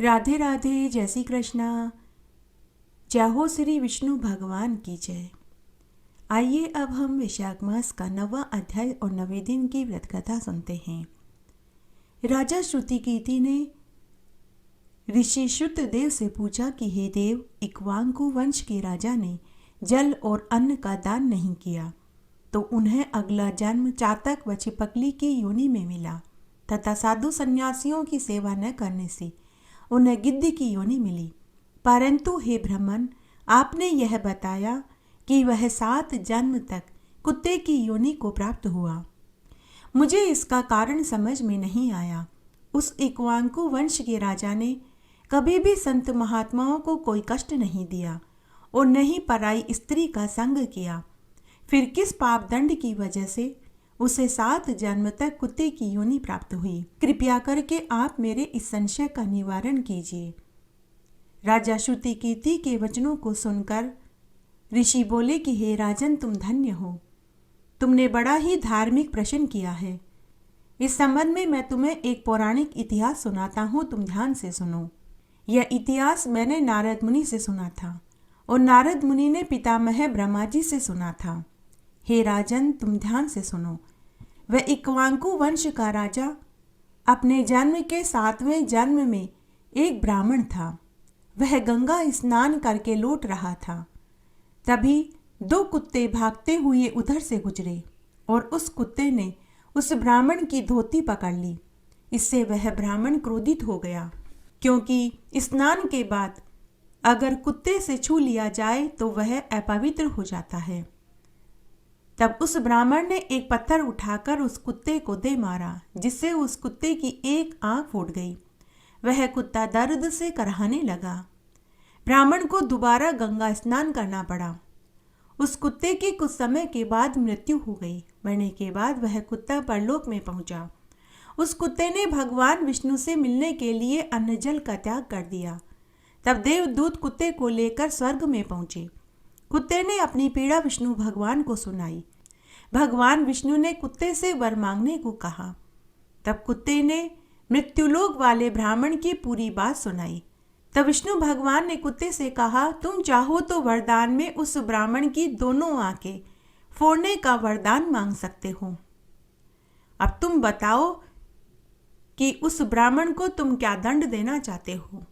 राधे राधे, जय श्री कृष्णा। जय हो श्री विष्णु भगवान की जय। आइए अब हम वैशाख मास का 9वां अध्याय और 9वें दिन की व्रत कथा सुनते हैं। राजा श्रुतिकीर्ति ने ऋषि श्रुतदेव से पूछा कि हे देव, इक्ष्वाकु वंश के राजा ने जल और अन्न का दान नहीं किया तो उन्हें अगला जन्म चातक व छिपकली की योनि में मिला तथा साधु सन्यासियों की सेवा न करने से उन्हें गिद्ध की योनि मिली। परंतु हे ब्राह्मण, आपने यह बताया कि वह 7 जन्म तक कुत्ते की योनि को प्राप्त हुआ। मुझे इसका कारण समझ में नहीं आया। उस इक्ष्वाकु वंश के राजा ने कभी भी संत महात्माओं को कोई कष्ट नहीं दिया और न ही पराई स्त्री का संग किया। फिर किस पाप दंड की वजह से उसे 7 जन्म तक कुत्ते की योनि प्राप्त हुई? कृपया करके आप मेरे इस संशय का निवारण कीजिए। राजा श्रुतिकीर्ति के वचनों को सुनकर ऋषि बोले कि हे राजन, तुम धन्य हो। तुमने बड़ा ही धार्मिक प्रश्न किया है। इस संबंध में मैं तुम्हें एक पौराणिक इतिहास सुनाता हूँ, तुम ध्यान से सुनो। यह इतिहास मैंने नारद मुनि से सुना था और नारद मुनि ने पितामह ब्रह्मा जी से सुना था। हे राजन, तुम ध्यान से सुनो। वह इक्ष्वाकु वंश का राजा अपने जन्म के 7वें जन्म में एक ब्राह्मण था। वह गंगा स्नान करके लौट रहा था। तभी 2 कुत्ते भागते हुए उधर से गुजरे और उस कुत्ते ने उस ब्राह्मण की धोती पकड़ ली। इससे वह ब्राह्मण क्रोधित हो गया, क्योंकि स्नान के बाद अगर कुत्ते से छू लिया जाए तो वह अपवित्र हो जाता है। तब उस ब्राह्मण ने एक पत्थर उठाकर उस कुत्ते को दे मारा, जिससे उस कुत्ते की एक आंख फूट गई। वह कुत्ता दर्द से कराहने लगा। ब्राह्मण को दोबारा गंगा स्नान करना पड़ा। उस कुत्ते की कुछ समय के बाद मृत्यु हो गई। मरने के बाद वह कुत्ता परलोक में पहुंचा। उस कुत्ते ने भगवान विष्णु से मिलने के लिए अन्न जल का त्याग कर दिया। तब देवदूत कुत्ते को लेकर स्वर्ग में पहुंचे। कुत्ते ने अपनी पीड़ा विष्णु भगवान को सुनाई। भगवान विष्णु ने कुत्ते से वर मांगने को कहा। तब कुत्ते ने मृत्युलोक वाले ब्राह्मण की पूरी बात सुनाई। तब विष्णु भगवान ने कुत्ते से कहा, तुम चाहो तो वरदान में उस ब्राह्मण की दोनों आंखें फोड़ने का वरदान मांग सकते हो। अब तुम बताओ कि उस ब्राह्मण को तुम क्या दंड देना चाहते हो।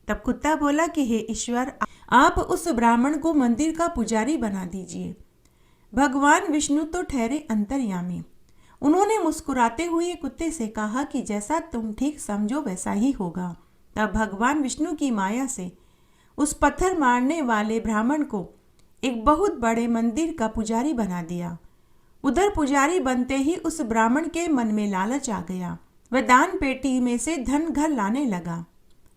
तब कुत्ता बोला कि हे ईश्वर, आप उस ब्राह्मण को मंदिर का पुजारी बना दीजिए। भगवान विष्णु तो ठहरे अंतर्यामी। उन्होंने मुस्कुराते हुए कुत्ते से कहा कि जैसा तुम ठीक समझो वैसा ही होगा। तब भगवान विष्णु की माया से उस पत्थर मारने वाले ब्राह्मण को एक बहुत बड़े मंदिर का पुजारी बना दिया। उधर पुजारी बनते ही उस ब्राह्मण के मन में लालच आ गया। वह दान पेटी में से धन घर लाने लगा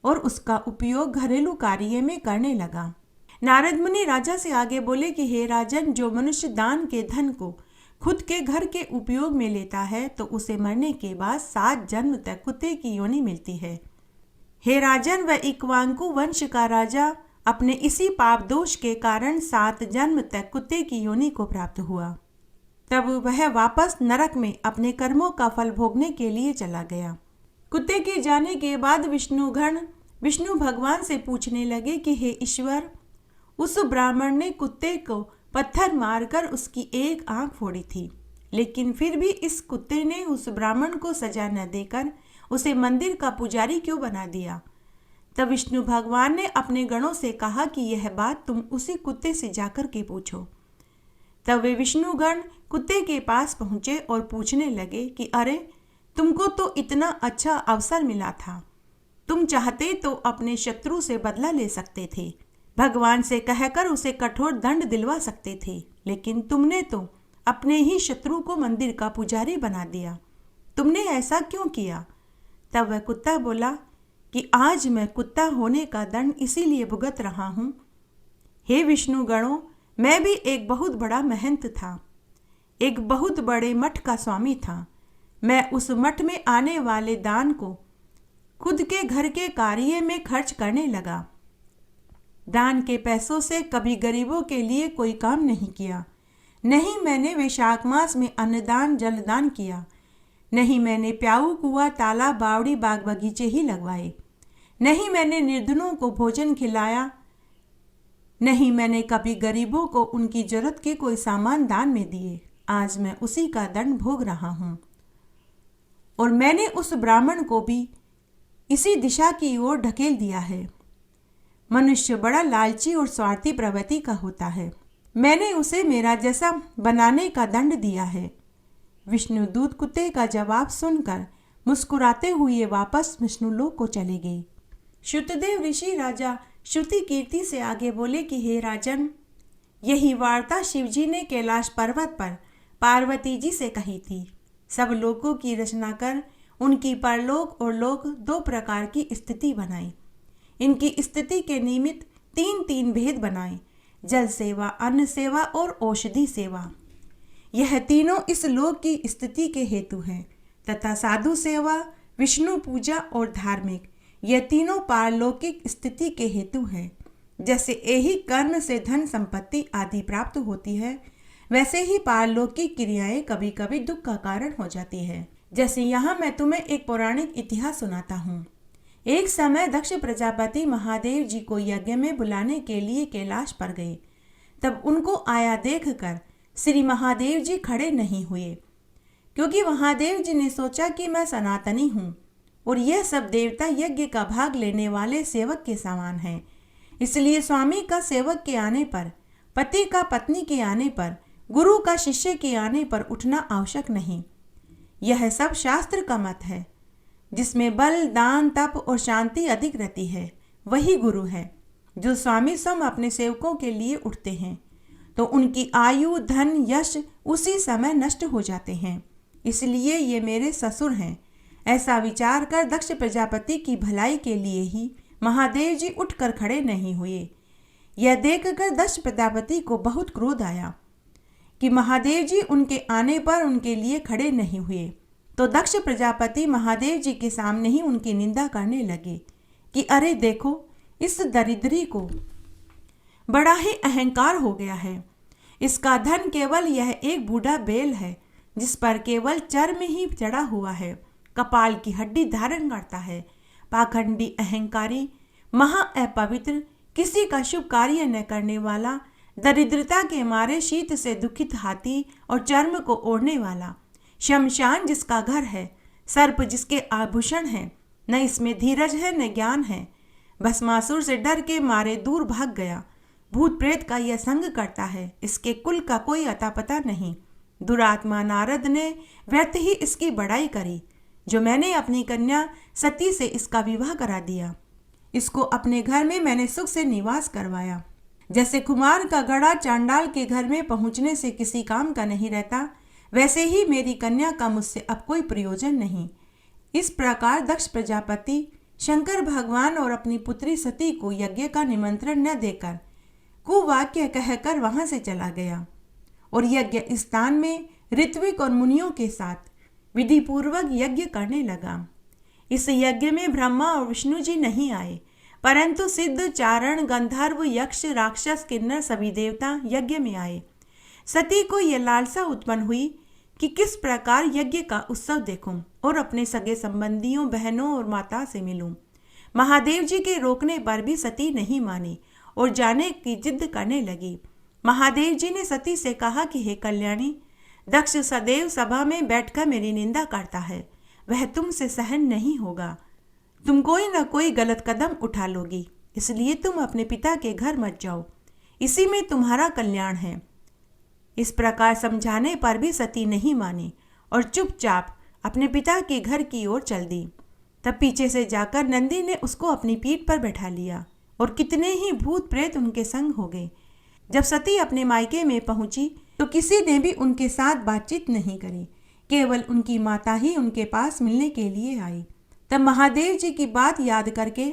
और उसका उपयोग घरेलू कार्य में करने लगा। नारद मुनि राजा से आगे बोले कि हे राजन, जो मनुष्य दान के धन को खुद के घर के उपयोग में लेता है तो उसे मरने के बाद 7 जन्म तक कुत्ते की योनि मिलती है। हे राजन, वह इक्ष्वाकु वंश का राजा अपने इसी पाप दोष के कारण 7 जन्म तक कुत्ते की योनि को प्राप्त हुआ। तब वह वापस नरक में अपने कर्मों का फल भोगने के लिए चला गया। कुत्ते के जाने के बाद विष्णुगण विष्णु भगवान से पूछने लगे कि हे ईश्वर, उस ब्राह्मण ने कुत्ते को पत्थर मारकर उसकी एक आंख फोड़ी थी, लेकिन फिर भी इस कुत्ते ने उस ब्राह्मण को सजा न देकर उसे मंदिर का पुजारी क्यों बना दिया। तब विष्णु भगवान ने अपने गणों से कहा कि यह बात तुम उसी कुत्ते से जाकर के पूछो। तब वे विष्णुगण कुत्ते के पास पहुंचे और पूछने लगे कि अरे, तुमको तो इतना अच्छा अवसर मिला था, तुम चाहते तो अपने शत्रु से बदला ले सकते थे, भगवान से कहकर उसे कठोर दंड दिलवा सकते थे, लेकिन तुमने तो अपने ही शत्रु को मंदिर का पुजारी बना दिया। तुमने ऐसा क्यों किया? तब वह कुत्ता बोला कि आज मैं कुत्ता होने का दंड इसीलिए भुगत रहा हूँ। हे विष्णु गणों, मैं भी एक बहुत बड़ा महंत था, एक बहुत बड़े मठ का स्वामी था। मैं उस मठ में आने वाले दान को खुद के घर के कार्य में खर्च करने लगा। दान के पैसों से कभी गरीबों के लिए कोई काम नहीं किया। नहीं मैंने वैशाख मास में अन्नदान जलदान किया, नहीं मैंने प्याऊ कुआं तालाब बावड़ी बाग बगीचे ही लगवाए। नहीं मैंने निर्धनों को भोजन खिलाया, नहीं मैंने कभी गरीबों को उनकी जरूरत के कोई सामान दान में दिए। आज मैं उसी का दंड भोग रहा हूँ। और मैंने उस ब्राह्मण को भी इसी दिशा की ओर ढकेल दिया है। मनुष्य बड़ा लालची और स्वार्थी प्रवृत्ति का होता है। मैंने उसे मेरा जैसा बनाने का दंड दिया है। विष्णु दूत कुत्ते का जवाब सुनकर मुस्कुराते हुए वापस विष्णुलोक को चले गए। श्रुतदेव ऋषि राजा श्रुति कीर्ति से आगे बोले कि हे राजन, यही वार्ता शिवजी ने कैलाश पर्वत पर पार्वती जी से कही थी। सब लोगों की रचना कर उनकी परलोक और लोक दो प्रकार की स्थिति बनाई। इनकी स्थिति के निमित्त तीन भेद बनाए, जल सेवा, अन्न सेवा और औषधि सेवा। यह तीनों इस लोक की स्थिति के हेतु हैं तथा साधु सेवा, विष्णु पूजा और धार्मिक, यह तीनों पारलौकिक स्थिति के हेतु हैं। जैसे यही कर्म से धन संपत्ति आदि प्राप्त होती है, वैसे ही पारलौकिक क्रियाएं कभी कभी दुख का कारण हो जाती है। जैसे यहाँ मैं तुम्हें एक पौराणिक इतिहास सुनाता हूँ। एक समय दक्ष प्रजापति महादेव जी को यज्ञ में बुलाने के लिए कैलाश पर गए। तब उनको आया देखकर श्री महादेव जी खड़े नहीं हुए, क्योंकि महादेव जी ने सोचा कि मैं सनातनी हूँ और यह सब देवता यज्ञ का भाग लेने वाले सेवक के समान हैं। इसलिए स्वामी का सेवक के आने पर, पति का पत्नी के आने पर, गुरु का शिष्य के आने पर उठना आवश्यक नहीं। यह सब शास्त्र का मत है। जिसमें बल, दान, तप और शांति अधिक रहती है, वही गुरु है। जो स्वामी स्वयं अपने सेवकों के लिए उठते हैं तो उनकी आयु, धन, यश उसी समय नष्ट हो जाते हैं। इसलिए ये मेरे ससुर हैं। ऐसा विचार कर दक्ष प्रजापति की भलाई के लिए ही महादेव जी उठकर खड़े नहीं हुए। यह देखकर दक्ष प्रजापति को बहुत क्रोध आया कि महादेव जी उनके आने पर उनके लिए खड़े नहीं हुए। तो दक्ष प्रजापति महादेव जी के सामने ही उनकी निंदा करने लगे कि अरे देखो, इस दरिद्री को बड़ा ही अहंकार हो गया है। इसका धन केवल यह एक बूढ़ा बैल है, जिस पर केवल चर्म ही चढ़ा हुआ है, कपाल की हड्डी धारण करता है। पाखंडी, अहंकारी, महा अपवित्र, किसी का शुभ कार्य न करने वाला, दरिद्रता के मारे शीत से दुखित हाथी और चर्म को ओढ़ने वाला, शमशान जिसका घर है, सर्प जिसके आभूषण हैं, न इसमें धीरज है न ज्ञान है। भस्मासुर से डर के मारे दूर भाग गया। भूत प्रेत का यह संग करता है, इसके कुल का कोई अता पता नहीं। दुरात्मा नारद ने व्यर्थ ही इसकी बड़ाई करी। जो मैंने अपनी कन्या सती से इसका विवाह करा दिया, इसको अपने घर में मैंने सुख से निवास करवाया। जैसे कुमार का घड़ा चांडाल के घर में पहुंचने से किसी काम का नहीं रहता, वैसे ही मेरी कन्या का मुझसे अब कोई प्रयोजन नहीं। इस प्रकार दक्ष प्रजापति शंकर भगवान और अपनी पुत्री सती को यज्ञ का निमंत्रण न देकर कुवाक्य कहकर वहां से चला गया और यज्ञ स्थान में ऋत्विक और मुनियों के साथ विधि पूर्वक यज्ञ करने लगा। इस यज्ञ में ब्रह्मा और विष्णु जी नहीं आए, परंतु सिद्ध, चारण, गंधर्व, यक्ष, राक्षस, किन्नर सभी देवता यज्ञ में आए। सती को यह लालसा उत्पन्न हुई कि किस प्रकार यज्ञ का उत्सव देखूं और अपने सगे संबंधियों, बहनों और माता से मिलूं। महादेव जी के रोकने पर भी सती नहीं मानी और जाने की जिद करने लगी। महादेव जी ने सती से कहा कि हे कल्याणी, दक्ष सदैव सभा में बैठकर मेरी निंदा करता है, वह तुमसे सहन नहीं होगा। तुम कोई न कोई गलत कदम उठा लोगी, इसलिए तुम अपने पिता के घर मत जाओ, इसी में तुम्हारा कल्याण है। इस प्रकार समझाने पर भी सती नहीं मानी और चुपचाप अपने पिता के घर की ओर चल दी। तब पीछे से जाकर नंदी ने उसको अपनी पीठ पर बैठा लिया और कितने ही भूत प्रेत उनके संग हो गए। जब सती अपने मायके में पहुंची तो किसी ने भी उनके साथ बातचीत नहीं करी, केवल उनकी माता ही उनके पास मिलने के लिए आई। तब महादेव जी की बात याद करके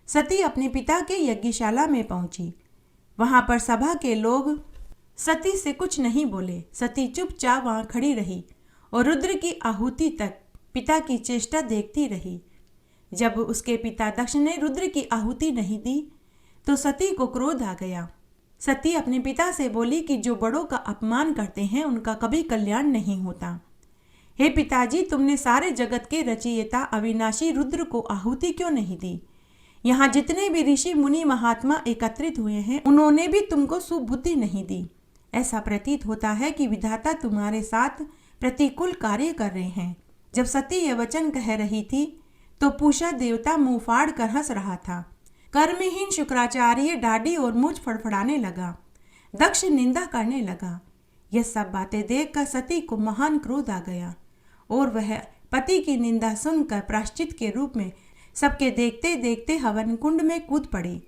सती अपने पिता के यज्ञशाला में पहुंची। वहां पर सभा के लोग सती से कुछ नहीं बोले। सती चुपचाप वहां खड़ी रही और रुद्र की आहुति तक पिता की चेष्टा देखती रही। जब उसके पिता दक्ष ने रुद्र की आहुति नहीं दी तो सती को क्रोध आ गया। सती अपने पिता से बोली कि जो बड़ों का अपमान करते हैं उनका कभी कल्याण नहीं होता। हे पिताजी, तुमने सारे जगत के रचयिता अविनाशी रुद्र को आहुति क्यों नहीं दी? यहाँ जितने भी ऋषि मुनि महात्मा एकत्रित हुए हैं उन्होंने भी तुमको सुबुद्धि नहीं दी। ऐसा प्रतीत होता है कि विधाता तुम्हारे साथ प्रतिकूल कार्य कर रहे हैं। जब सती यह वचन कह रही थी तो पूषा देवता मुंह फाड़ कर हंस रहा था। कर्महीन शुक्राचार्य डाडी और मूंछ फड़फड़ाने लगा। दक्ष निंदा करने लगा। यह सब बातें देखकर सती को महान क्रोध आ गया और वह पति की निंदा सुनकर प्रायश्चित के रूप में सबके देखते देखते हवन कुंड में कूद पड़ी।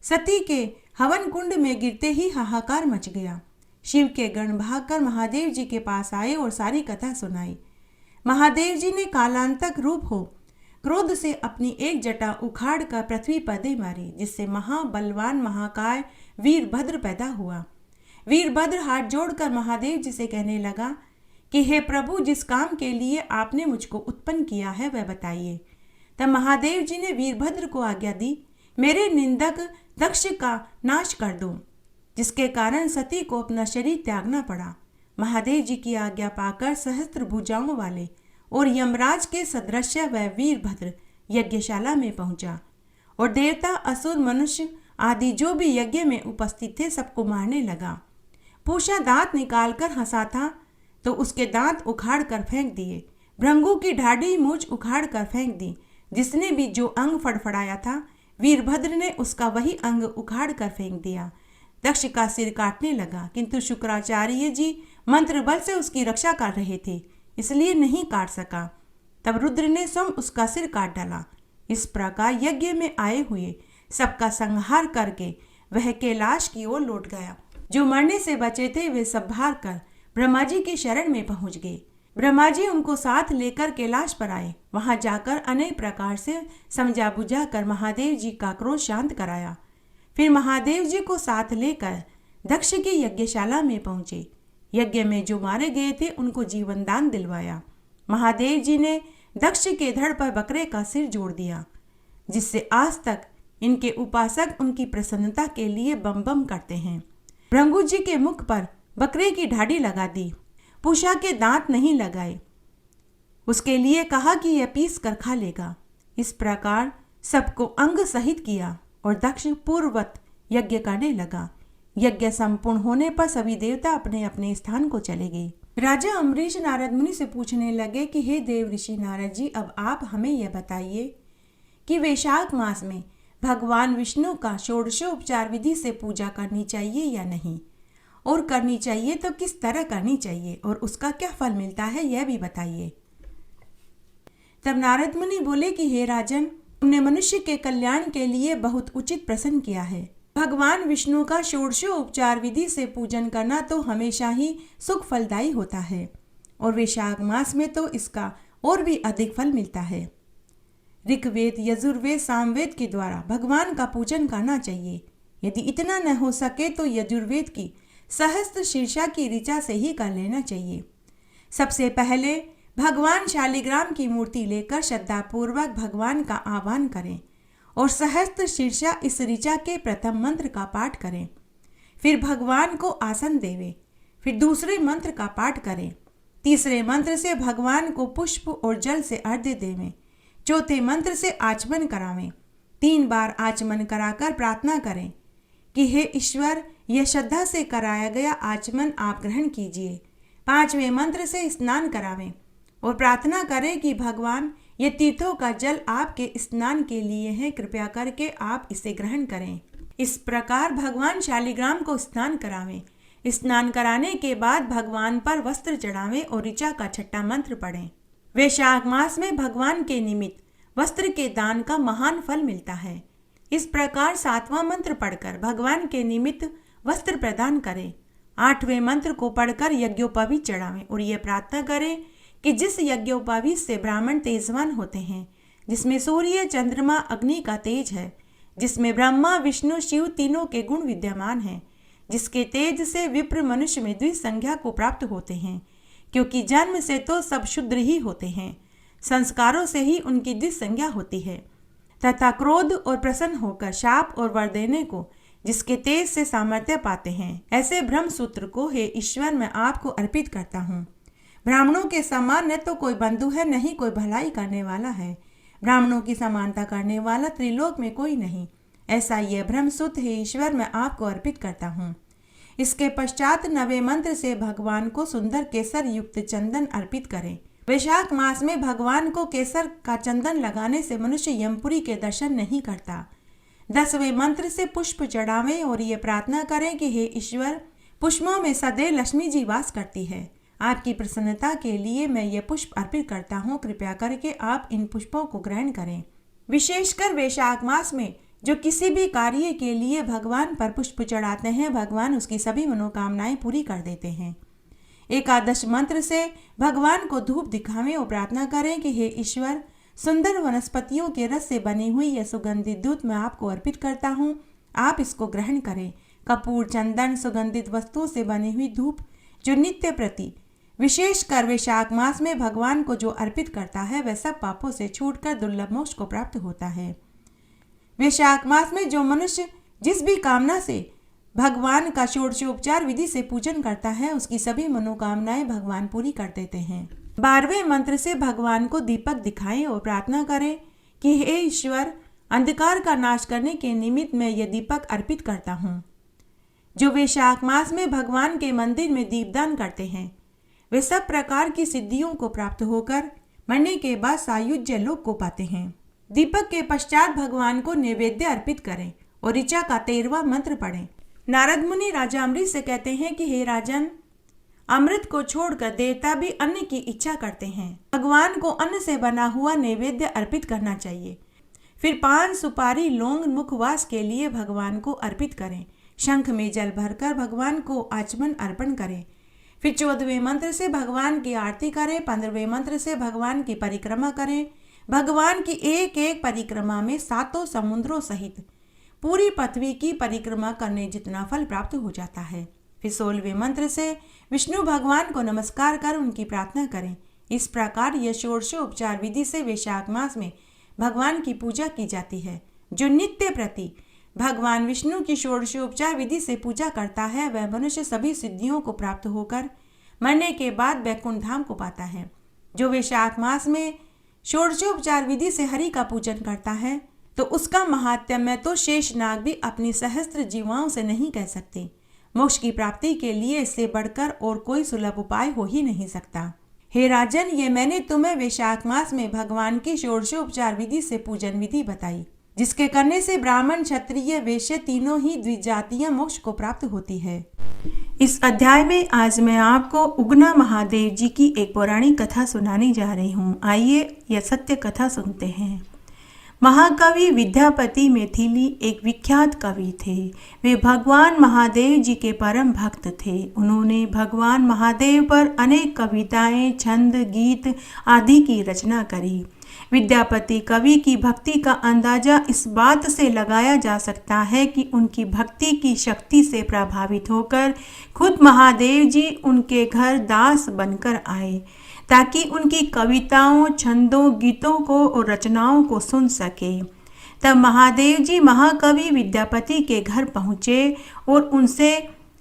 सती के हवन कुंड में गिरते ही हाहाकार मच गया। शिव के गण भागकर महादेव जी के पास आए और सारी कथा सुनाई। महादेव जी ने कालांतक रूप हो क्रोध से अपनी एक जटा उखाड़ कर पृथ्वी पर दे मारी, जिससे महाबलवान महाकाय वीरभद्र पैदा हुआ। वीरभद्र हाथ जोड़कर महादेव जी से कहने लगा कि हे प्रभु, जिस काम के लिए आपने मुझको उत्पन्न किया है वह बताइए। तब महादेव जी ने वीरभद्र को आज्ञा दी, मेरे निंदक दक्ष का नाश कर दो, जिसके कारण सती को अपना शरीर त्यागना पड़ा। महादेव जी की आज्ञा पाकर सहस्त्र भुजाओं वाले और यमराज के सदृश वह वीरभद्र यज्ञशाला में पहुंचा और देवता असुर मनुष्य आदि जो भी यज्ञ में उपस्थित थे सबको मारने लगा। पूषा दांत निकालकर हंसा था तो उसके दांत उखाड़ कर फेंक दिए। भृंगु की ढाडी मूंछ उखाड़ कर फेंक दी। जिसने भी जो अंग फड़फड़ाया था वीरभद्र ने उसका वही अंग उखाड़ कर फेंक दिया। दक्ष का सिर काटने लगा, किंतु शुक्राचार्य जी मंत्र बल से उसकी रक्षा कर रहे थे, इसलिए नहीं काट सका। तब रुद्र ने स्वयं उसका सिर काट डाला। इस प्रकार यज्ञ में आए हुए सबका संहार करके वह कैलाश की ओर लौट गया। जो मरने से बचे थे वे सब भाग कर ब्रह्मा जी की शरण में पहुंच गए। ब्रह्मा जी उनको साथ लेकर कैलाश पर आए। वहां जाकर अनेक प्रकार से समझा बुझा कर महादेव जी का क्रोध शांत कराया। फिर महादेव जी को साथ लेकर दक्ष की यज्ञशाला में पहुंचे। यज्ञ में जो मारे गए थे उनको जीवन दान दिलवाया। महादेव जी ने दक्ष के धड़ पर बकरे का सिर जोड़ दिया, जिससे आज तक इनके उपासक उनकी प्रसन्नता के लिए बम बम करते हैं। भृंगु जी के मुख पर बकरे की ढाडी लगा दी, पूषा के दांत नहीं लगाए, उसके लिए कहा कि यह पीस कर खा लेगा। इस प्रकार सबको अंग सहित किया और दक्ष पूर्ववत यज्ञ करने लगा। यज्ञ संपूर्ण होने पर सभी देवता अपने अपने स्थान को चले गए। राजा अम्बरीश नारद मुनि से पूछने लगे कि हे देव ऋषि नारद जी, अब आप हमें यह बताइए कि वैशाख मास में भगवान विष्णु का षोडशोपचार विधि से पूजा करनी चाहिए या नहीं, और करनी चाहिए तो किस तरह करनी चाहिए और उसका क्या फल मिलता है यह भी बताइए। तब नारद मुनि बोले कि हे राजन, तुमने मनुष्य के कल्याण के लिए बहुत उचित प्रश्न किया है। भगवान विष्णु का षोडशोपचार विधि से पूजन करना तो हमेशा ही सुख फलदायी होता है और वैशाख मास में तो इसका और भी अधिक फल मिलता है। ऋग्वेद, यजुर्वेद, सामवेद के द्वारा भगवान का पूजन करना चाहिए। यदि इतना न हो सके तो यजुर्वेद की सहस्त्र शीर्षा की ऋचा से ही कर लेना चाहिए। सबसे पहले भगवान शालिग्राम की मूर्ति लेकर श्रद्धापूर्वक भगवान का आह्वान करें और सहस्त्र शीर्षा इस ऋचा के प्रथम मंत्र का पाठ करें। फिर भगवान को आसन देवें। फिर दूसरे मंत्र का पाठ करें। तीसरे मंत्र से भगवान को पुष्प और जल से अर्घ्य देवें। चौथे मंत्र से आचमन करावें। 3 बार आचमन कराकर प्रार्थना करें कि हे ईश्वर, यह श्रद्धा से कराया गया आचमन आप ग्रहण कीजिए। 5वें मंत्र से स्नान करावें और प्रार्थना करें कि भगवान, ये तीर्थों का जल आपके स्नान के लिए है, कृपया करके आप इसे ग्रहण करें। इस प्रकार भगवान शालिग्राम को स्नान करावें। स्नान कराने के बाद भगवान पर वस्त्र चढ़ावें और ऋचा का छठा मंत्र पढ़ें। वैशाख मास में भगवान के निमित्त वस्त्र के दान का महान फल मिलता है। इस प्रकार 7वां मंत्र पढ़कर भगवान के निमित्त वस्त्र प्रदान करें। 8वें मंत्र को पढ़कर यज्ञोपवीत चढ़ावें और ये प्रार्थना करें कि जिस यज्ञोपवीत से ब्राह्मण तेजवान होते हैं, जिसमें सूर्य, चंद्रमा, अग्नि का तेज है, जिसमें ब्रह्मा, विष्णु, शिव तीनों के गुण विद्यमान हैं, जिसके तेज से विप्र मनुष्य में द्विसंज्ञा को प्राप्त होते हैं, क्योंकि जन्म से तो सब शुद्र ही होते हैं, संस्कारों से ही उनकी द्विसंज्ञा होती है, तथा क्रोध और प्रसन्न होकर शाप और वर देने को जिसके तेज से सामर्थ्य पाते हैं, ऐसे ब्रह्म सूत्र को हे ईश्वर मैं आपको अर्पित करता हूँ। ब्राह्मणों के समान न तो कोई बंधु है, न ही कोई भलाई करने वाला है। ब्राह्मणों की समानता करने वाला त्रिलोक में कोई नहीं। ऐसा यह भ्रम शुद्ध है ईश्वर, मैं आपको अर्पित करता हूँ। इसके पश्चात 9वें मंत्र से भगवान को सुंदर केसर युक्त चंदन अर्पित करें। वैशाख मास में भगवान को केसर का चंदन लगाने से मनुष्य यमपुरी के दर्शन नहीं करता। 10वें मंत्र से पुष्प चढ़ावें और ये प्रार्थना करें कि हे ईश्वर, पुष्पों में सदैव लक्ष्मी जी वास करती है। आपकी प्रसन्नता के लिए मैं ये पुष्प अर्पित करता हूँ, कृपया करके आप इन पुष्पों को ग्रहण करें। विशेषकर वैशाख मास में जो किसी भी कार्य के लिए भगवान पर पुष्प चढ़ाते हैं, भगवान उसकी सभी मनोकामनाएं पूरी कर देते हैं। एकादश मंत्र से भगवान को धूप दिखावें और प्रार्थना करें कि हे ईश्वर, सुंदर वनस्पतियों के रस से बनी हुई यह सुगंधित दूध मैं आपको अर्पित करता हूँ, आप इसको ग्रहण करें। कपूर, चंदन, सुगंधित वस्तुओं से बनी हुई धूप जो नित्य प्रति विशेषकर वैशाख मास में भगवान को जो अर्पित करता है वह सब पापों से छूटकर दुर्लभ मोक्ष को प्राप्त होता है। वैशाख मास में जो मनुष्य जिस भी कामना से भगवान का षोडशोपचार विधि से पूजन करता है, उसकी सभी मनोकामनाएं भगवान पूरी कर देते हैं। 12वें मंत्र से भगवान को दीपक दिखाएं और प्रार्थना करें कि हे ईश्वर, अंधकार का नाश करने के निमित्त मैं यह दीपक अर्पित करता हूँ। जो वैशाख मास में भगवान के मंदिर में दीपदान करते हैं वे सब प्रकार की सिद्धियों को प्राप्त होकर मरने के बाद सायुज्य लोक को पाते हैं। दीपक के पश्चात भगवान को नैवेद्य अर्पित करें और ऋचा का 13वां मंत्र पढ़ें। नारद मुनि राजा अमृत से कहते हैं कि हे राजन, अमृत को छोड़कर देवता भी अन्न की इच्छा करते हैं। भगवान को अन्न से बना हुआ नैवेद्य अर्पित करना चाहिए। फिर पान, सुपारी, लौंग मुखवास के लिए भगवान को अर्पित करें। शंख में जल भरकर भगवान को आचमन अर्पण करें। फिर 14वें मंत्र से भगवान की आरती करें। 15वें मंत्र से भगवान की परिक्रमा करें। भगवान की एक एक परिक्रमा में 7 समुद्रों सहित पूरी पृथ्वी की परिक्रमा करने जितना फल प्राप्त हो जाता है। फिर 16वें मंत्र से विष्णु भगवान को नमस्कार कर उनकी प्रार्थना करें। इस प्रकार यह षोडशोपचार विधि से वैशाख मास में भगवान की पूजा की जाती है। जो नित्य प्रति भगवान विष्णु की षोडशोपचार विधि से पूजा करता है वह मनुष्य सभी सिद्धियों को प्राप्त होकर मरने के बाद वैकुंठ धाम को पाता है। जो वैशाख मास में षोडशोपचार विधि से हरि का पूजन करता है तो उसका महात्म्य तो शेषनाग भी अपनी सहस्त्र जीवाओं से नहीं कह सकते। मोक्ष की प्राप्ति के लिए इससे बढ़कर और कोई सुलभ उपाय हो ही नहीं सकता। हे राजन, ये मैंने तुम्हें वैशाख मास में भगवान की षोडशोपचार विधि से पूजन विधि बताई, जिसके करने से ब्राह्मण, क्षत्रिय, वैश्य तीनों ही द्विजातीय मोक्ष को प्राप्त होती है। इस अध्याय में आज मैं आपको उगना महादेव जी की एक पौराणिक कथा सुनाने जा रही हूँ। आइए यह सत्य कथा सुनते हैं। महाकवि विद्यापति मैथिली एक विख्यात कवि थे। वे भगवान महादेव जी के परम भक्त थे। उन्होंने भगवान महादेव पर अनेक कविताएं, छंद, गीत आदि की रचना करी। विद्यापति कवि की भक्ति का अंदाजा इस बात से लगाया जा सकता है कि उनकी भक्ति की शक्ति से प्रभावित होकर खुद महादेव जी उनके घर दास बनकर आए ताकि उनकी कविताओं, छंदों, गीतों को और रचनाओं को सुन सके। तब महादेव जी महाकवि विद्यापति के घर पहुँचे और उनसे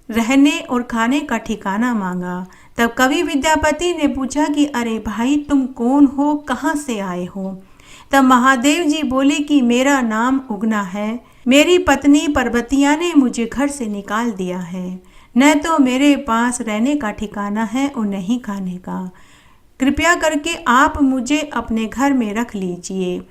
रहने और खाने का ठिकाना मांगा। तब कवि विद्यापति ने पूछा कि अरे भाई, तुम कौन हो, कहाँ से आए हो? तब महादेव जी बोले कि मेरा नाम उगना है। मेरी पत्नी पर्वतिया ने मुझे घर से निकाल दिया है। न तो मेरे पास रहने का ठिकाना है और नहीं खाने का। कृपया करके आप मुझे अपने घर में रख लीजिए।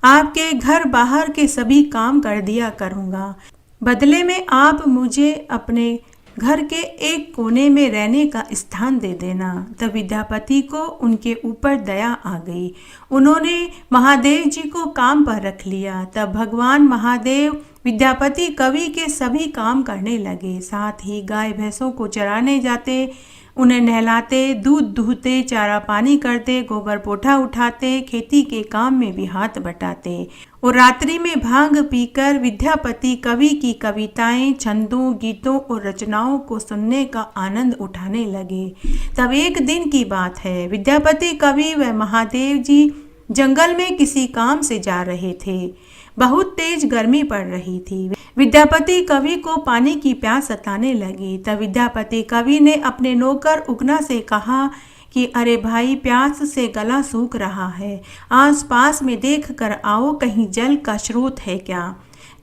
आपके घर बाहर के सभी काम कर दिया करूँगा। बदले में आप मुझे अपने घर के एक कोने में रहने का स्थान दे देना। तब विद्यापति को उनके ऊपर दया आ गई। उन्होंने महादेव जी को काम पर रख लिया। तब भगवान महादेव विद्यापति कवि के सभी काम करने लगे। साथ ही गाय भैंसों को चराने जाते, उन्हें नहलाते, दूध दूहते, चारा पानी करते, गोबर पोठा उठाते, खेती के काम में भी हाथ बटाते और रात्रि में भांग पीकर विद्यापति कवि की कविताएं, छंदों, गीतों और रचनाओं को सुनने का आनंद उठाने लगे। तब एक दिन की बात है, विद्यापति कवि व महादेव जी जंगल में किसी काम से जा रहे थे। बहुत तेज गर्मी पड़ रही थी। विद्यापति कवि को पानी की प्यास सताने लगी। तब विद्यापति कवि ने अपने नौकर उगना से कहा कि अरे भाई, प्यास से गला सूख रहा है, आसपास में देख कर आओ, कहीं जल का स्रोत है क्या।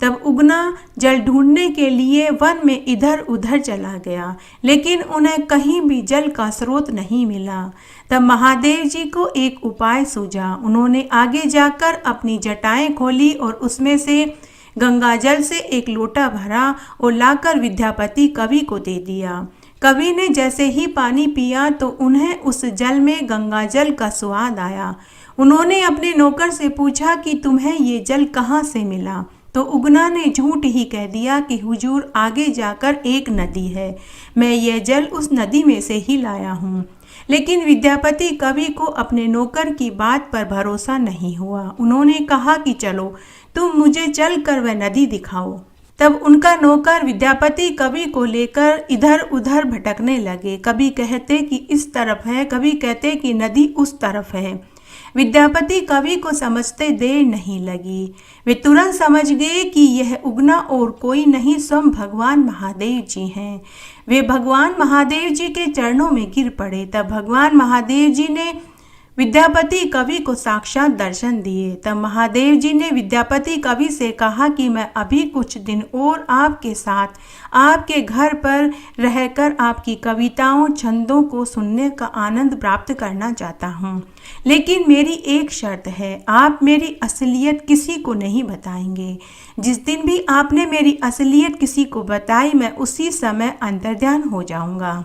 तब उगना जल ढूंढने के लिए वन में इधर उधर चला गया, लेकिन उन्हें कहीं भी जल का स्रोत नहीं मिला। तब महादेव जी को एक उपाय सूझा। उन्होंने आगे जाकर अपनी जटाएं खोली और उसमें से गंगाजल से एक लोटा भरा और लाकर विद्यापति कवि को दे दिया। कवि ने जैसे ही पानी पिया तो उन्हें उस जल में गंगाजल का स्वाद आया। उन्होंने अपने नौकर से पूछा कि तुम्हें ये जल कहाँ से मिला। तो उगना ने झूठ ही कह दिया कि हुजूर, आगे जाकर एक नदी है, मैं यह जल उस नदी में से ही लाया हूँ। लेकिन विद्यापति कवि को अपने नौकर की बात पर भरोसा नहीं हुआ। उन्होंने कहा कि चलो, तुम मुझे चल कर वह नदी दिखाओ। तब उनका नौकर विद्यापति कवि को लेकर इधर उधर भटकने लगे। कभी कहते कि इस तरफ है, कभी कहते कि नदी उस तरफ है। विद्यापति कवि को समझते देर नहीं लगी। वे तुरंत समझ गए कि यह उगना और कोई नहीं, स्वयं भगवान महादेव जी हैं। वे भगवान महादेव जी के चरणों में गिर पड़े। तब भगवान महादेव जी ने विद्यापति कवि को साक्षात दर्शन दिए। तब महादेव जी ने विद्यापति कवि से कहा कि मैं अभी कुछ दिन और आपके साथ आपके घर पर रहकर आपकी कविताओं, छंदों को सुनने का आनंद प्राप्त करना चाहता हूँ, लेकिन मेरी एक शर्त है, आप मेरी असलियत किसी को नहीं बताएंगे। जिस दिन भी आपने मेरी असलियत किसी को बताई, मैं उसी समय अंतर्ध्यान हो जाऊंगा।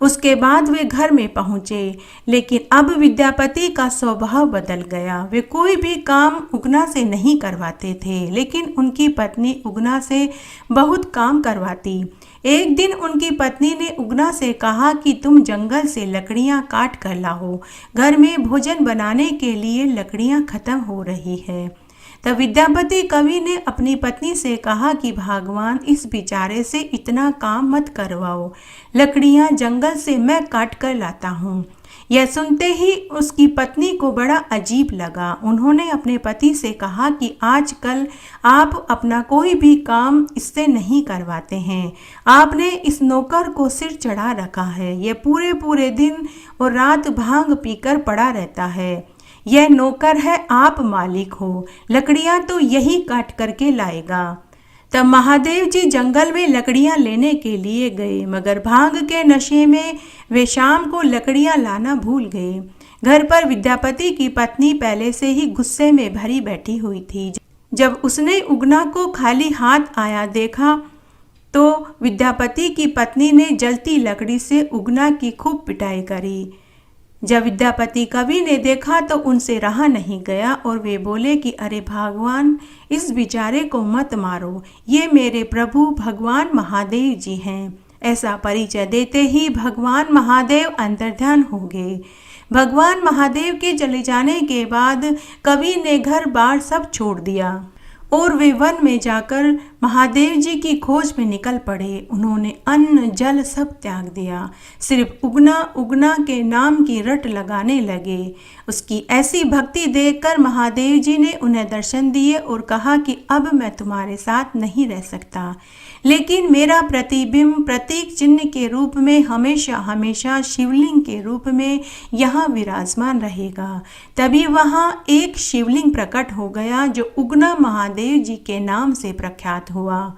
उसके बाद वे घर में पहुँचे। लेकिन अब विद्यापति का स्वभाव बदल गया। वे कोई भी काम उगना से नहीं करवाते थे, लेकिन उनकी पत्नी उगना से बहुत काम करवाती। एक दिन उनकी पत्नी ने उगना से कहा कि तुम जंगल से लकड़ियां काट कर लाओ, घर में भोजन बनाने के लिए लकड़ियां खत्म हो रही है। तब विद्यापति कवि ने अपनी पत्नी से कहा कि भगवान, इस बेचारे से इतना काम मत करवाओ, लकड़ियां जंगल से मैं काट कर लाता हूँ। यह सुनते ही उसकी पत्नी को बड़ा अजीब लगा। उन्होंने अपने पति से कहा कि आजकल आप अपना कोई भी काम इससे नहीं करवाते हैं। आपने इस नौकर को सिर चढ़ा रखा है, यह पूरे पूरे दिन और रात भांग पीकर पड़ा रहता है। यह नौकर है, आप मालिक हो, लकड़ियां तो यही काट करके लाएगा। तब महादेव जी जंगल में लकड़ियां लेने के लिए गए, मगर भांग के नशे में वे शाम को लकड़ियां लाना भूल गए। घर पर विद्यापति की पत्नी पहले से ही गुस्से में भरी बैठी हुई थी। जब उसने उगना को खाली हाथ आया देखा तो विद्यापति की पत्नी ने जलती लकड़ी से उगना की खूब पिटाई करी। जब विद्यापति कवि ने देखा तो उनसे रहा नहीं गया और वे बोले कि अरे भगवान, इस बेचारे को मत मारो, ये मेरे प्रभु भगवान महादेव जी हैं। ऐसा परिचय देते ही भगवान महादेव अंतर्ध्यान हो गए। भगवान महादेव के चले जाने के बाद कवि ने घर बार सब छोड़ दिया और वे वन में जाकर महादेव जी की खोज में निकल पड़े। उन्होंने अन्न जल सब त्याग दिया, सिर्फ उगना उगना के नाम की रट लगाने लगे। उसकी ऐसी भक्ति देखकर महादेव जी ने उन्हें दर्शन दिए और कहा कि अब मैं तुम्हारे साथ नहीं रह सकता, लेकिन मेरा प्रतिबिंब प्रतीक चिन्ह के रूप में हमेशा हमेशा शिवलिंग के रूप में यहाँ विराजमान रहेगा। तभी वहाँ एक शिवलिंग प्रकट हो गया जो उगना महादेव जी के नाम से प्रख्यात हुआ।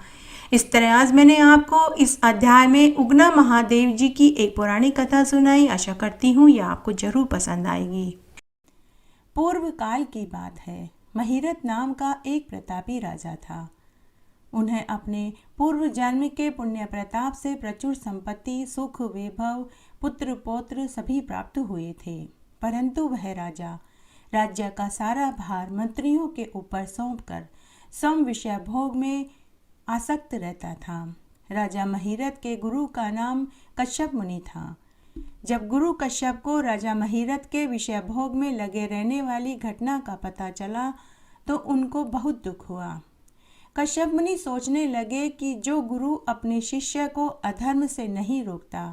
इस तरह आज मैंने आपको इस अध्याय में उगना महादेव जी की एक पुरानी कथा सुनाई। आशा करती हूँ यह आपको जरूर पसंद आएगी। पूर्व काल की बात है। महिरथ नाम का एक प्रतापी राजा था। उन्हें अपने पूर्व जन्म के पुण्य प्रताप से प्रचुर संपत्ति, सुख, वैभव, पुत्र पौत्र सभी प्राप्त हुए थे। परंतु वह राजा राज्य का सारा भार मंत्रियों के ऊपर सौंपकर सम विषय भोग में आसक्त रहता था। राजा महिरथ के गुरु का नाम कश्यप मुनि था। जब गुरु कश्यप को राजा महिरथ के विषय भोग में लगे रहने वाली घटना का पता चला तो उनको बहुत दुख हुआ। कश्यप मुनि सोचने लगे कि जो गुरु अपने शिष्य को अधर्म से नहीं रोकता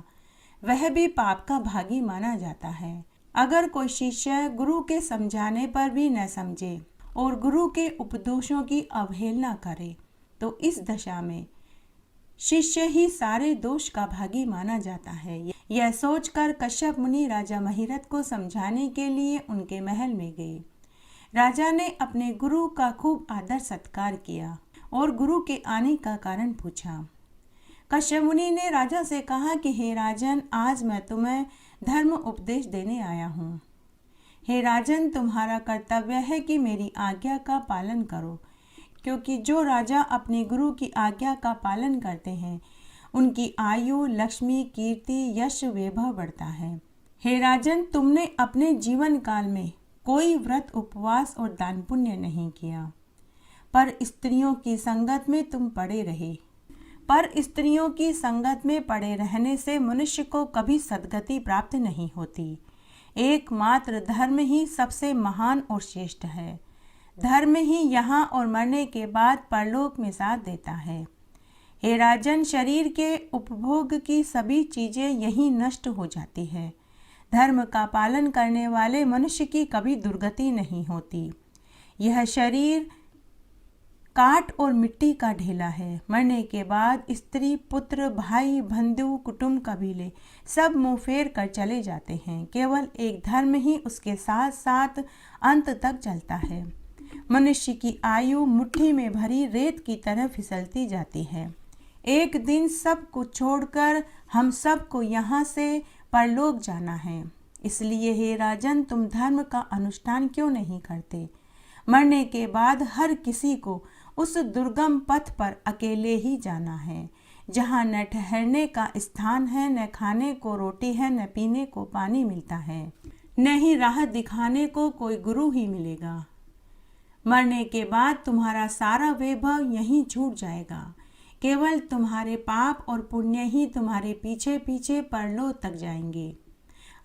वह भी पाप का भागी माना जाता है। अगर कोई शिष्य गुरु के समझाने पर भी न समझे और गुरु के उपदेशों की अवहेलना करे तो इस दशा में शिष्य ही सारे दोष का भागी माना जाता है। यह सोचकर कश्यप मुनि राजा महिरथ को समझाने के लिए उनके महल में गए। राजा ने अपने गुरु का खूब आदर सत्कार किया और गुरु के आने का कारण पूछा। कश्यप मुनि ने राजा से कहा कि हे राजन, आज मैं तुम्हें धर्म उपदेश देने आया हूँ। हे राजन, तुम्हारा कर्तव्य है कि मेरी आज्ञा का पालन करो, क्योंकि जो राजा अपने गुरु की आज्ञा का पालन करते हैं उनकी आयु, लक्ष्मी, कीर्ति, यश, वैभव बढ़ता है। हे राजन, तुमने अपने जीवन काल में कोई व्रत, उपवास और दान पुण्य नहीं किया, पर स्त्रियों की संगत में तुम पड़े रहे। पर स्त्रियों की संगत में पड़े रहने से मनुष्य को कभी सद्गति प्राप्त नहीं होती। एकमात्र धर्म ही सबसे महान और श्रेष्ठ है। धर्म ही यहाँ और मरने के बाद परलोक में साथ देता है। हे राजन, शरीर के उपभोग की सभी चीजें यहीं नष्ट हो जाती है। धर्म का पालन करने वाले मनुष्य की कभी दुर्गति नहीं होती। यह शरीर काट और मिट्टी का ढेला है। मरने के बाद स्त्री, पुत्र, भाई, बंधु, कुटुंब, कबीले सब मुंह फेर कर चले जाते हैं। केवल एक धर्म ही उसके साथ साथ अंत तक चलता है। मनुष्य की आयु मुट्ठी में भरी रेत की तरह फिसलती जाती है। एक दिन सब कुछ छोड़कर हम सब को यहाँ से परलोक जाना है। इसलिए हे राजन, तुम धर्म का अनुष्ठान क्यों नहीं करते? मरने के बाद हर किसी को उस दुर्गम पथ पर अकेले ही जाना है, जहाँ न ठहरने का स्थान है, न खाने को रोटी है, न पीने को पानी मिलता है, न ही राह दिखाने को कोई गुरु ही मिलेगा। मरने के बाद तुम्हारा सारा वैभव यहीं छूट जाएगा। केवल तुम्हारे पाप और पुण्य ही तुम्हारे पीछे पीछे परलोक तक जाएंगे।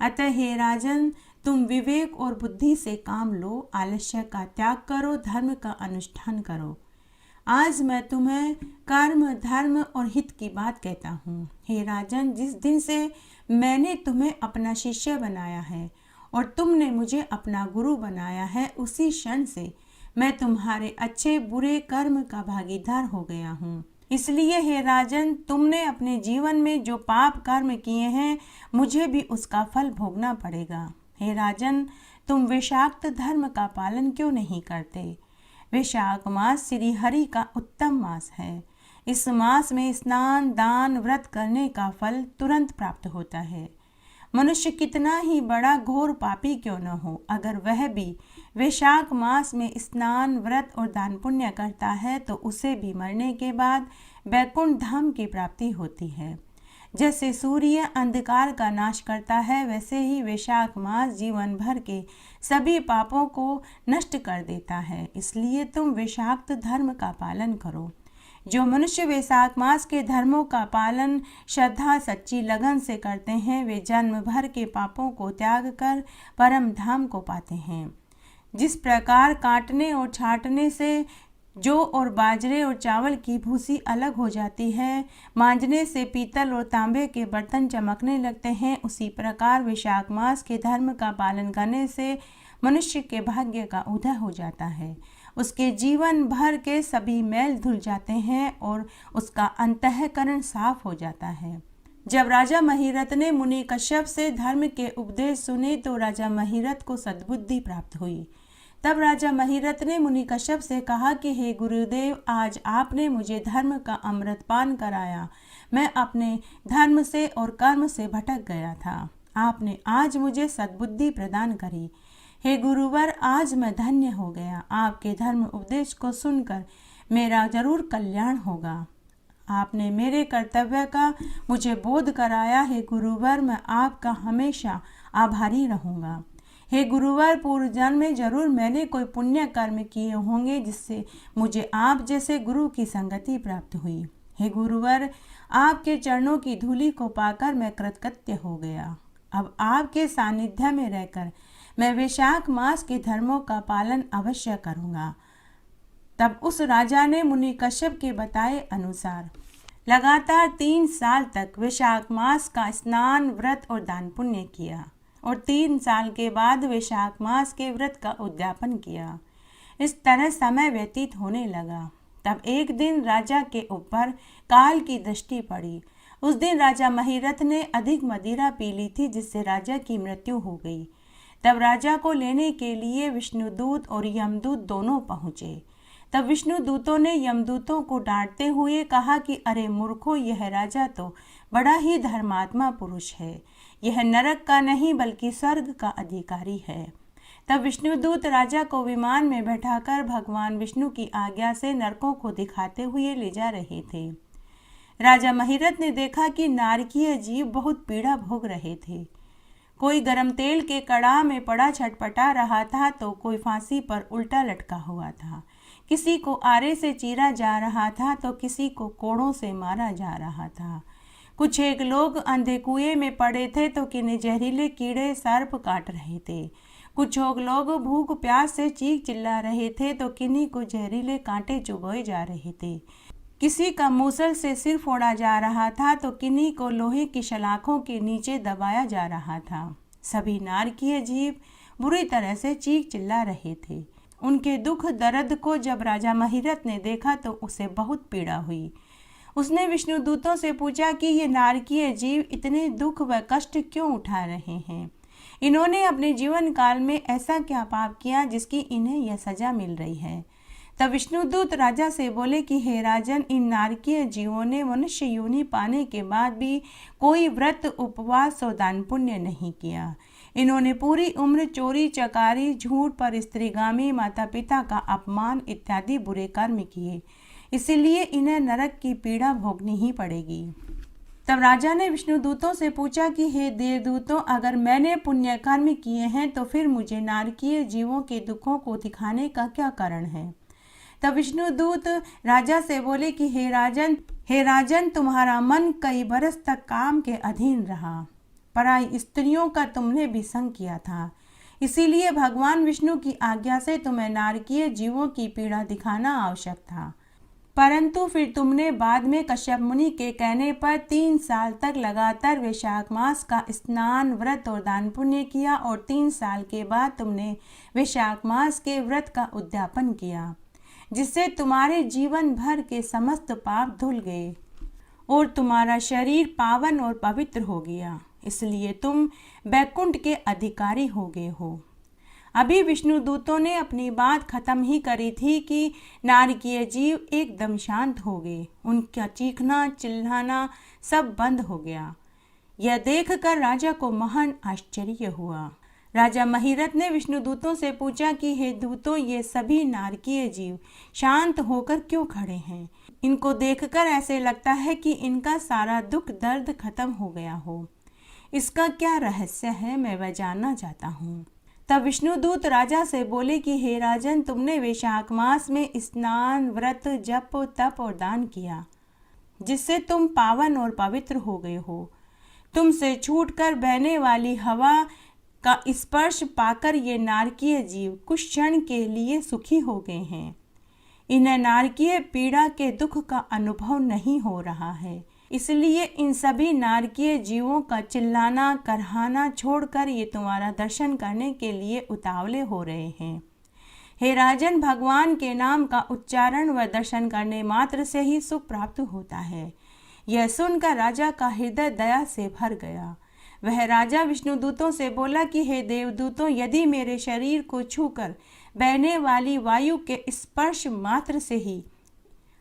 अतः हे राजन, तुम विवेक और बुद्धि से काम लो, आलस्य का त्याग करो, धर्म का अनुष्ठान करो। आज मैं तुम्हें कर्म, धर्म और हित की बात कहता हूँ। हे राजन, जिस दिन से मैंने तुम्हें अपना शिष्य बनाया है और तुमने मुझे अपना गुरु बनाया है, उसी क्षण से मैं तुम्हारे अच्छे बुरे कर्म का भागीदार हो गया हूँ। इसलिए हे राजन, तुमने अपने जीवन में जो पाप कर्म किए हैं, मुझे भी उसका फल भोगना पड़ेगा। हे राजन, तुम विषाक्त धर्म का पालन क्यों नहीं करते? वैशाख मास श्री हरि का उत्तम मास है। इस मास में स्नान, दान, व्रत करने का फल तुरंत प्राप्त होता है। मनुष्य कितना ही बड़ा घोर पापी क्यों न हो, अगर वह भी वैशाख मास में स्नान, व्रत और दान पुण्य करता है तो उसे भी मरने के बाद वैकुंठ धाम की प्राप्ति होती है। जैसे सूर्य अंधकार का नाश करता है, वैसे ही वैशाख मास जीवन भर के सभी पापों को नष्ट कर देता है। इसलिए तुम वैशाख धर्म का पालन करो। जो मनुष्य वैशाख मास के धर्मों का पालन श्रद्धा, सच्ची लगन से करते हैं, वे जन्म भर के पापों को त्याग कर परम धाम को पाते हैं। जिस प्रकार काटने और छाटने से जौ और बाजरे और चावल की भूसी अलग हो जाती है, मांजने से पीतल और तांबे के बर्तन चमकने लगते हैं, उसी प्रकार वैशाख मास के धर्म का पालन करने से मनुष्य के भाग्य का उदय हो जाता है। उसके जीवन भर के सभी मैल धुल जाते हैं और उसका अंतःकरण साफ हो जाता है। जब राजा महिरथ ने मुनि कश्यप से धर्म के उपदेश सुने तो राजा महिरथ को सद्बुद्धि प्राप्त हुई। तब राजा महिरथ ने मुनि कश्यप से कहा कि हे गुरुदेव, आज आपने मुझे धर्म का अमृत पान कराया। मैं अपने धर्म से और कर्म से भटक गया था। आपने आज मुझे सद्बुद्धि प्रदान करी। हे गुरुवर, आज मैं धन्य हो गया। आपके धर्म उपदेश को सुनकर मेरा जरूर कल्याण होगा। आपने मेरे कर्तव्य का मुझे बोध कराया। हे गुरुवर, मैं आपका हमेशा आभारी रहूँगा। हे गुरुवर, पूर्व जन्म में जरूर मैंने कोई पुण्य कर्म किए होंगे जिससे मुझे आप जैसे गुरु की संगति प्राप्त हुई। हे गुरुवर, आपके चरणों की धूलि को पाकर मैं कृतकृत्य हो गया। अब आपके सानिध्य में रहकर मैं वैशाख मास के धर्मों का पालन अवश्य करूँगा। तब उस राजा ने मुनि कश्यप के बताए अनुसार लगातार 3 साल तक वैशाख मास का स्नान, व्रत और दान पुण्य किया और 3 साल के बाद वैशाख मास के व्रत का उद्यापन किया। इस तरह समय व्यतीत होने लगा। तब एक दिन राजा के ऊपर काल की दृष्टि पड़ी। उस दिन राजा महिरथ ने अधिक मदिरा पी ली थी, जिससे राजा की मृत्यु हो गई। तब राजा को लेने के लिए विष्णुदूत और यमदूत दोनों पहुंचे। तब विष्णुदूतों ने यमदूतों को डांटते हुए कहा कि अरे मूर्खों, यह राजा तो बड़ा ही धर्मात्मा पुरुष है। यह नरक का नहीं बल्कि स्वर्ग का अधिकारी है। तब विष्णुदूत राजा को विमान में बैठाकर भगवान विष्णु की आज्ञा से नरकों को दिखाते हुए ले जा रहे थे। राजा महिरथ ने देखा कि नारकीय जीव बहुत पीड़ा भोग रहे थे। कोई गरम तेल के कड़ाह में पड़ा छटपटा रहा था, तो कोई फांसी पर उल्टा लटका हुआ था। किसी को आरे से चीरा जा रहा था, तो किसी को कोड़ों से मारा जा रहा था। कुछ एक लोग अंधे कुएं में पड़े थे, तो किन्हें जहरीले कीड़े सर्प काट रहे थे। कुछ लोग भूख प्यास से चीख चिल्ला रहे थे, तो किन्हीं को जहरीले कांटे चुभोए जा रहे थे। किसी का मूसल से सिर फोड़ा जा रहा था, तो किन्हीं को लोहे की सलाखों के नीचे दबाया जा रहा था। सभी नारकीय जीव बुरी तरह से चीख चिल्ला रहे थे। उनके दुख दर्द को जब राजा महिरथ ने देखा तो उसे बहुत पीड़ा हुई। उसने विष्णुदूतों से पूछा कि ये नारकीय जीव इतने दुख व कष्ट क्यों उठा रहे हैं। इन्होंने अपने जीवन काल में ऐसा क्या पाप किया जिसकी इन्हें यह सजा मिल रही है। तब विष्णुदूत राजा से बोले कि हे राजन, इन नारकीय जीवों ने मनुष्य योनि पाने के बाद भी कोई व्रत, उपवास और दान पुण्य नहीं किया। इन्होंने पूरी उम्र चोरी चकारी, झूठ पर स्त्रीगामी, माता पिता का अपमान इत्यादि बुरे कर्म किए, इसीलिए इन्हें नरक की पीड़ा भोगनी ही पड़ेगी। तब राजा ने विष्णुदूतों से पूछा कि हे देवदूतों, अगर मैंने पुण्य कर्म किए हैं तो फिर मुझे नारकीय जीवों के दुखों को दिखाने का क्या कारण है। तब विष्णुदूत राजा से बोले कि हे राजन, तुम्हारा मन कई बरस तक काम के अधीन रहा। पराई स्त्रियों का तुमने भी संग किया था, इसीलिए भगवान विष्णु की आज्ञा से तुम्हें नारकीय जीवों की पीड़ा दिखाना आवश्यक था। परंतु फिर तुमने बाद में कश्यप मुनि के कहने पर 3 साल तक लगातार वैशाख मास का स्नान, व्रत और दान पुण्य किया, और 3 साल के बाद तुमने वैशाख मास के व्रत का उद्यापन किया, जिससे तुम्हारे जीवन भर के समस्त पाप धुल गए और तुम्हारा शरीर पावन और पवित्र हो गया। इसलिए तुम बैकुंठ के अधिकारी हो गए हो। अभी विष्णुदूतों ने अपनी बात खत्म ही करी थी कि नारकीय जीव एकदम शांत हो गए। उनका चीखना चिल्लाना सब बंद हो गया। यह देखकर राजा को महान आश्चर्य हुआ। राजा महिरथ ने विष्णुदूतों से पूछा कि हे दूतों, ये सभी नारकीय जीव शांत होकर क्यों खड़े हैं। इनको देखकर ऐसे लगता है कि इनका सारा दुख दर्द खत्म हो गया हो। इसका क्या रहस्य है, मैं वह जानना चाहता हूँ। तब विष्णुदूत राजा से बोले कि हे राजन, तुमने वैशाख मास में स्नान, व्रत, जप, तप और दान किया, जिससे तुम पावन और पवित्र हो गए हो। तुमसे छूटकर बहने वाली हवा का स्पर्श पाकर ये नारकीय जीव कुछ क्षण के लिए सुखी हो गए हैं। इन्हें नारकीय पीड़ा के दुख का अनुभव नहीं हो रहा है, इसलिए इन सभी नारकीय जीवों का चिल्लाना करहाना छोड़कर ये तुम्हारा दर्शन करने के लिए उतावले हो रहे हैं। हे राजन, भगवान के नाम का उच्चारण व दर्शन करने मात्र से ही सुख प्राप्त होता है। यह सुनकर राजा का हृदय दया से भर गया। वह राजा विष्णुदूतों से बोला कि हे देवदूतों, यदि मेरे शरीर को छूकर बहने वाली वायु के स्पर्श मात्र से ही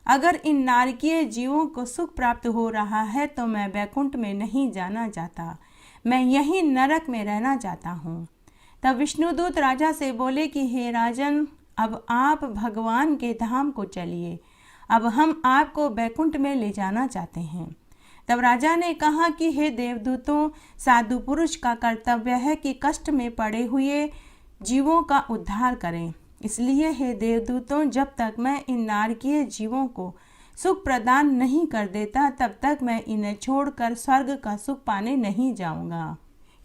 अगर इन नारकीय जीवों को सुख प्राप्त हो रहा है, तो मैं बैकुंठ में नहीं जाना चाहता, मैं यहीं नरक में रहना चाहता हूँ। तब विष्णुदूत राजा से बोले कि हे राजन, अब आप भगवान के धाम को चलिए, अब हम आपको बैकुंठ में ले जाना चाहते हैं। तब राजा ने कहा कि हे देवदूतों, साधु पुरुष का कर्तव्य है कि कष्ट में पड़े हुए जीवों का उद्धार करें। इसलिए हे देवदूतों, जब तक मैं इन नारकीय जीवों को सुख प्रदान नहीं कर देता, तब तक मैं इन्हें छोड़कर स्वर्ग का सुख पाने नहीं जाऊंगा,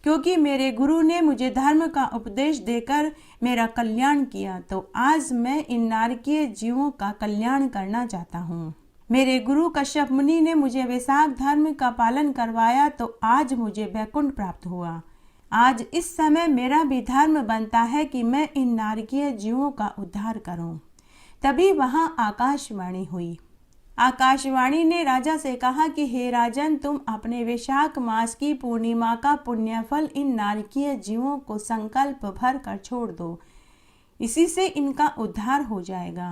क्योंकि मेरे गुरु ने मुझे धर्म का उपदेश देकर मेरा कल्याण किया, तो आज मैं इन नारकीय जीवों का कल्याण करना चाहता हूँ। मेरे गुरु कश्यप मुनि ने मुझे वैशाख धर्म का पालन करवाया, तो आज मुझे बैकुंठ प्राप्त हुआ। आज इस समय मेरा भी धर्म बनता है कि मैं इन नारकीय जीवों का उद्धार करूं। तभी वहां आकाशवाणी हुई। आकाशवाणी ने राजा से कहा कि हे राजन, तुम अपने वैशाख मास की पूर्णिमा का पुण्यफल इन नारकीय जीवों को संकल्प भर कर छोड़ दो, इसी से इनका उद्धार हो जाएगा।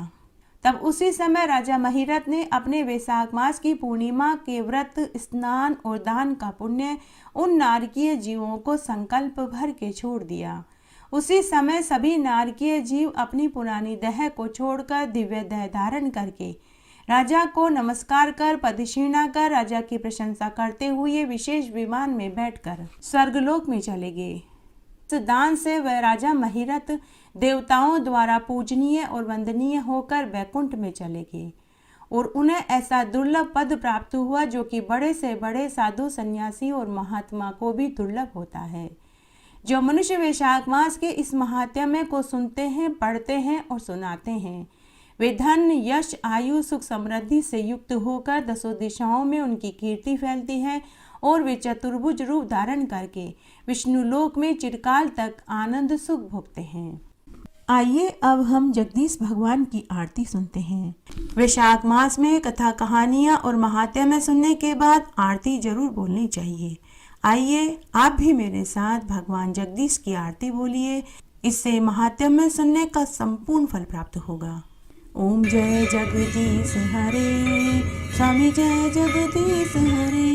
तब उसी समय राजा महिरथ ने अपने वैशाख मास की पूर्णिमा के व्रत, स्नान और दान का पुण्य उन नारकीय जीवों को संकल्प भर के छोड़ दिया। उसी समय सभी नारकीय जीव अपनी पुरानी देह को छोड़कर दिव्य देह धारण करके राजा को नमस्कार कर पदक्षिणा कर राजा की प्रशंसा करते हुए विशेष विमान में बैठकर स्वर्गलोक में चले गए। इस दान से वह राजा महिरथ देवताओं द्वारा पूजनीय और वंदनीय होकर वैकुंठ में चले गए और उन्हें ऐसा दुर्लभ पद प्राप्त हुआ जो कि बड़े से बड़े साधु, सन्यासी और महात्मा को भी दुर्लभ होता है। जो मनुष्य वैशाख मास के इस महात्म्य को सुनते हैं, पढ़ते हैं और सुनाते हैं, वे धन, यश, आयु, सुख, समृद्धि से युक्त होकर दसों दिशाओं में उनकी कीर्ति फैलती है और वे चतुर्भुज रूप धारण करके विष्णु लोक में चिरकाल तक आनंद सुख भोगते हैं। आइए अब हम जगदीश भगवान की आरती सुनते हैं। वैशाख मास में कथा, कहानियाँ और महात्म्य सुनने के बाद आरती जरूर बोलनी चाहिए। आइए आप भी मेरे साथ भगवान जगदीश की आरती बोलिए, इससे महात्म्य सुनने का संपूर्ण फल प्राप्त होगा। ओम जय जगदीश हरे, स्वामी जय जगदीश हरे,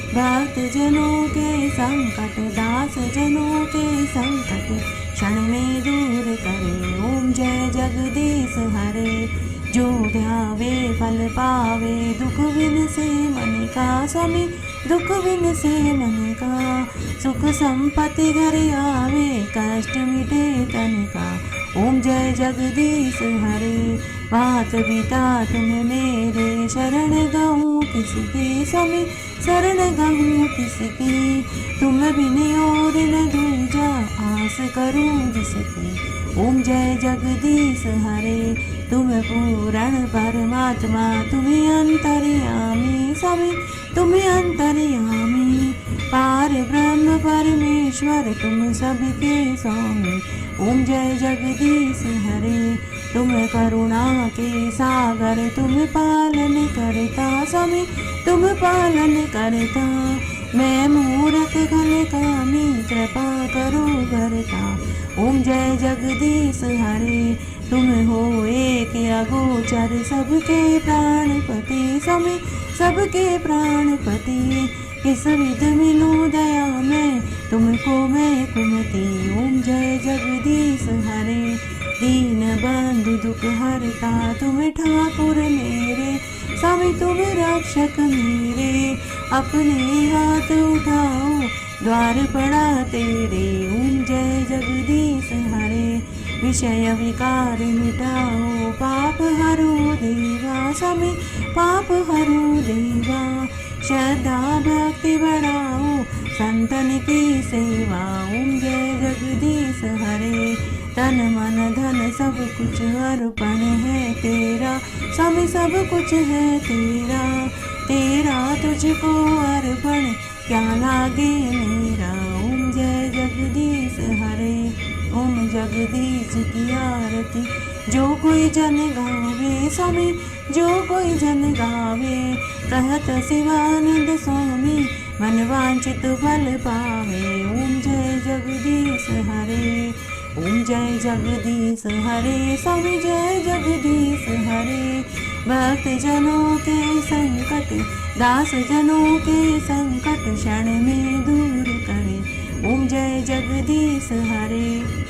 भक्त जनों के संकट, दास जनों के संकट क्षण में दूर करे। ओम जय जगदीश हरे, जो ध्यावे फल पावे, दुख विन से मन का, स्वामी दुख विन से मन का, सुख संपत्ति घर आवे, कष्ट मिटे तन का। ओम जय जगदीश हरे, बात बीता तुम मेरे, शरण गाऊं किसकी, स्वामी शरण गाऊं किसकी, तुम बिन और न दूजा, आस करूं जिसकी। ओम जय जगदीश हरे, तुम पूर्ण परमात्मा, तुम्हें अंतर्यामी, स्वामी तुम्हें अंतर्यामी, पार ब्रह्म परमेश्वर, तुम सबके स्वामी। ओम जय जगदीश हरे, तुम करुणा के सागर, तुम पालन करता, स्वामी तुम पालन करता, मैं मूरख घल कामी, कृपा करो करता। ओम जय जगदीश हरे, तुम हो एक अगोचर, सबके प्राणपति, स्वामी सबके प्राणपति, किस विध मिलूं दया मैं, तुमको मैं कुमति। ओम जय जगदीश हरे, दीन बंधु दुख हरता, तुम ठाकुर मेरे, स्वामी तुम रक्षक मेरे, अपने हाथ उठाओ, द्वार पड़ा तेरे। ओम जय जगदीश हरे, विषय विकार मिटाओ, पाप हरो देवा, स्वामी पाप हरो देवा, श्रद्धा भक्ति बढ़ाओ, संतन की सेवा। ओम जय जगदीश हरे, तन मन धन सब कुछ अर्पण है तेरा, स्वामी सब कुछ है तेरा, तेरा तुझको अर्पण क्या लागे मेरा। ओम जय जगदीश हरे, ओम जगदीश की आरती, जो कोई जन गावे, स्वामी जो कोई जन गावे, कहत शिवानंद स्वामी, मन वांछित फल पावे। ओम जय जगदीश हरे, ओम जय जगदीश हरे, स्वामी जय जगदीश हरे, भक्त जनों के संकट, दास जनों के संकट क्षण में दूर करे। ओम जय जगदीश हरे।